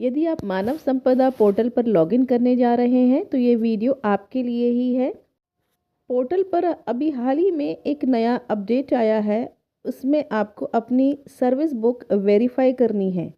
यदि आप मानव संपदा पोर्टल पर लॉगिन करने जा रहे हैं तो ये वीडियो आपके लिए ही है। पोर्टल पर अभी हाल ही में एक नया अपडेट आया है। उसमें आपको अपनी सर्विस बुक वेरीफाई करनी है,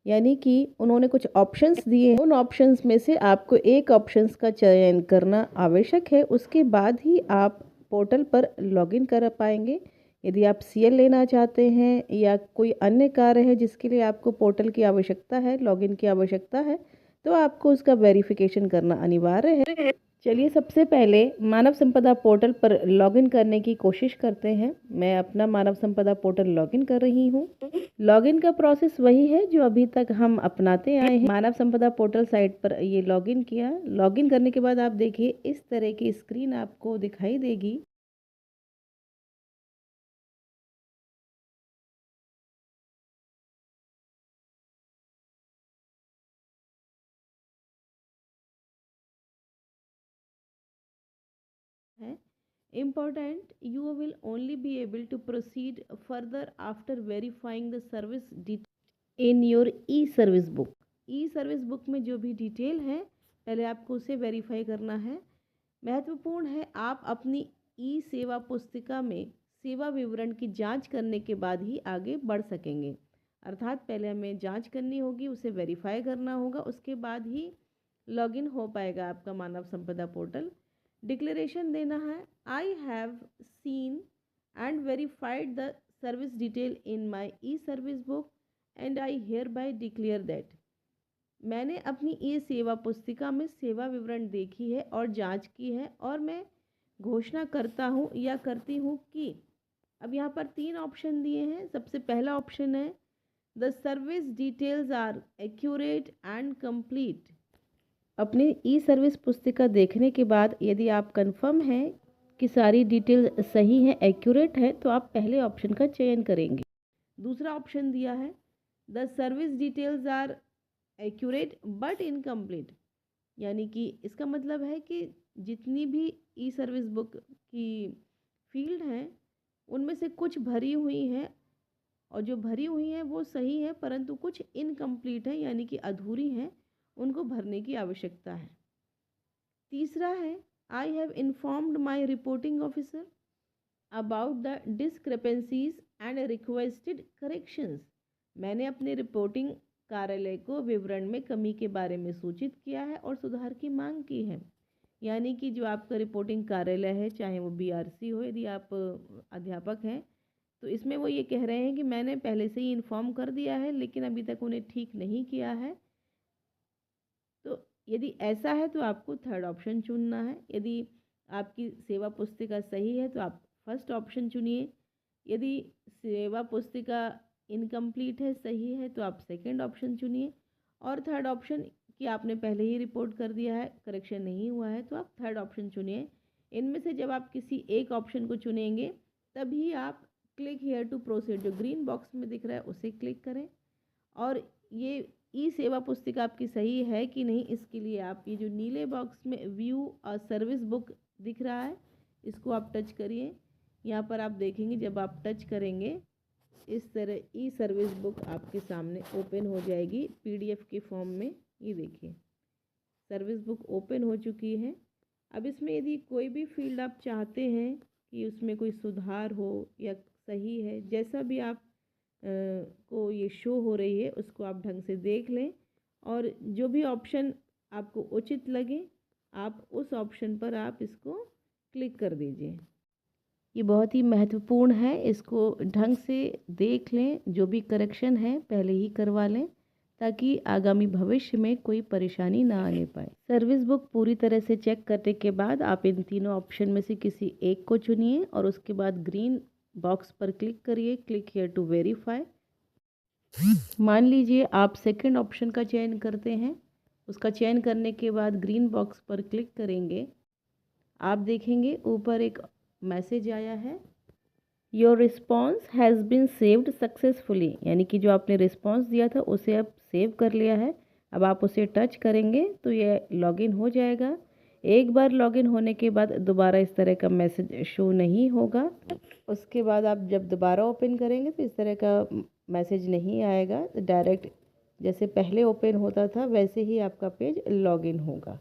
यानी कि उन्होंने कुछ ऑप्शंस दिए हैं। उन ऑप्शंस में से आपको एक ऑप्शंस का चयन करना आवश्यक है। उसके बाद ही आप पोर्टल पर लॉगिन कर पाएंगे। यदि आप सीएल लेना चाहते हैं या कोई अन्य कार्य है जिसके लिए आपको पोर्टल की आवश्यकता है, लॉगिन की आवश्यकता है, तो आपको उसका वेरिफिकेशन करना अनिवार्य है। चलिए सबसे पहले मानव संपदा पोर्टल पर लॉगिन करने की कोशिश करते हैं। मैं अपना मानव संपदा पोर्टल लॉगिन कर रही हूँ। लॉगिन का प्रोसेस वही है जो अभी तक हम अपनाते आए हैं। मानव संपदा पोर्टल साइट पर ये लॉगिन किया। लॉगिन करने के बाद आप देखिए इस तरह की स्क्रीन आपको दिखाई देगी। है important, you will only be able to proceed further after verifying the service detail in your e-service book। E-service book में जो भी डिटेल है पहले आपको उसे वेरीफाई करना है। महत्वपूर्ण है, आप अपनी ई सेवा पुस्तिका में सेवा विवरण की जांच करने के बाद ही आगे बढ़ सकेंगे। अर्थात पहले हमें जांच करनी होगी, उसे वेरीफाई करना होगा, उसके बाद ही लॉगिन हो पाएगा आपका मानव संपदा पोर्टल। डिक्लेरेशन देना है, I have seen and verified the service detail in my E service book and I hear bye declare that. मैंने अपनी ई सेवा पुस्तिका में सेवा विवरण देखी है और जांच की है और मैं घोषणा करता हूँ या करती हूँ कि। अब यहाँ पर 3 ऑप्शन दिए हैं। सबसे पहला ऑप्शन है the service details are accurate and complete. अपनी ई सर्विस पुस्तिका देखने के बाद यदि आप कंफर्म हैं कि सारी डिटेल सही है, एक्यूरेट है, तो आप पहले ऑप्शन का चयन करेंगे। दूसरा ऑप्शन दिया है the service details are accurate but incomplete, यानी कि इसका मतलब है कि जितनी भी ई सर्विस बुक की फील्ड हैं उनमें से कुछ भरी हुई हैं और जो भरी हुई हैं वो सही है, परंतु कुछ इनकम्प्लीट है यानी कि अधूरी हैं, उनको भरने की आवश्यकता है। तीसरा है I have informed my reporting officer about the discrepancies and requested corrections. मैंने अपने रिपोर्टिंग कार्यालय को विवरण में कमी के बारे में सूचित किया है और सुधार की मांग की है। यानी कि जो आपका रिपोर्टिंग कार्यालय है, चाहे वो बीआरसी हो, यदि आप अध्यापक हैं तो इसमें वो ये कह रहे हैं कि मैंने पहले से ही इन्फॉर्म कर दिया है लेकिन अभी तक उन्हें ठीक नहीं किया है। तो यदि ऐसा है तो आपको थर्ड ऑप्शन चुनना है। यदि आपकी सेवा पुस्तिका सही है तो आप फर्स्ट ऑप्शन चुनिए। यदि सेवा पुस्तिका इनकम्प्लीट है, सही है, तो आप सेकंड ऑप्शन चुनिए। और थर्ड ऑप्शन कि आपने पहले ही रिपोर्ट कर दिया है, करेक्शन नहीं हुआ है, तो आप थर्ड ऑप्शन चुनिए। इनमें से जब आप किसी एक ऑप्शन को चुनेंगे तभी आप क्लिक हियर टू प्रोसीड, जो ग्रीन बॉक्स में दिख रहा है उसे क्लिक करें। और ये ई सेवा पुस्तिका आपकी सही है कि नहीं, इसके लिए आप ये जो नीले बॉक्स में व्यू और सर्विस बुक दिख रहा है इसको आप टच करिए। यहाँ पर आप देखेंगे जब आप टच करेंगे इस तरह ई सर्विस बुक आपके सामने ओपन हो जाएगी पीडीएफ के फॉर्म में। ये देखिए सर्विस बुक ओपन हो चुकी है। अब इसमें यदि कोई भी फील्ड आप चाहते हैं कि उसमें कोई सुधार हो या सही है, जैसा भी आप को ये शो हो रही है उसको आप ढंग से देख लें और जो भी ऑप्शन आपको उचित लगे आप उस ऑप्शन पर आप इसको क्लिक कर दीजिए। ये बहुत ही महत्वपूर्ण है, इसको ढंग से देख लें, जो भी करेक्शन है पहले ही करवा लें ताकि आगामी भविष्य में कोई परेशानी ना आने पाए। सर्विस बुक पूरी तरह से चेक करने के बाद आप इन तीनों ऑप्शन में से किसी एक को चुनिए और उसके बाद ग्रीन बॉक्स पर क्लिक करिए, क्लिक हियर टू वेरीफाई। मान लीजिए आप सेकंड ऑप्शन का चयन करते हैं। उसका चयन करने के बाद ग्रीन बॉक्स पर क्लिक करेंगे। आप देखेंगे ऊपर एक मैसेज आया है, your response has been saved successfully, यानी कि जो आपने रिस्पॉन्स दिया था उसे अब सेव कर लिया है। अब आप उसे टच करेंगे तो ये लॉगिन हो जाएगा। एक बार लॉगिन होने के बाद दोबारा इस तरह का मैसेज शो नहीं होगा। उसके बाद आप जब दोबारा ओपन करेंगे तो इस तरह का मैसेज नहीं आएगा, डायरेक्ट जैसे पहले ओपन होता था वैसे ही आपका पेज लॉगिन होगा।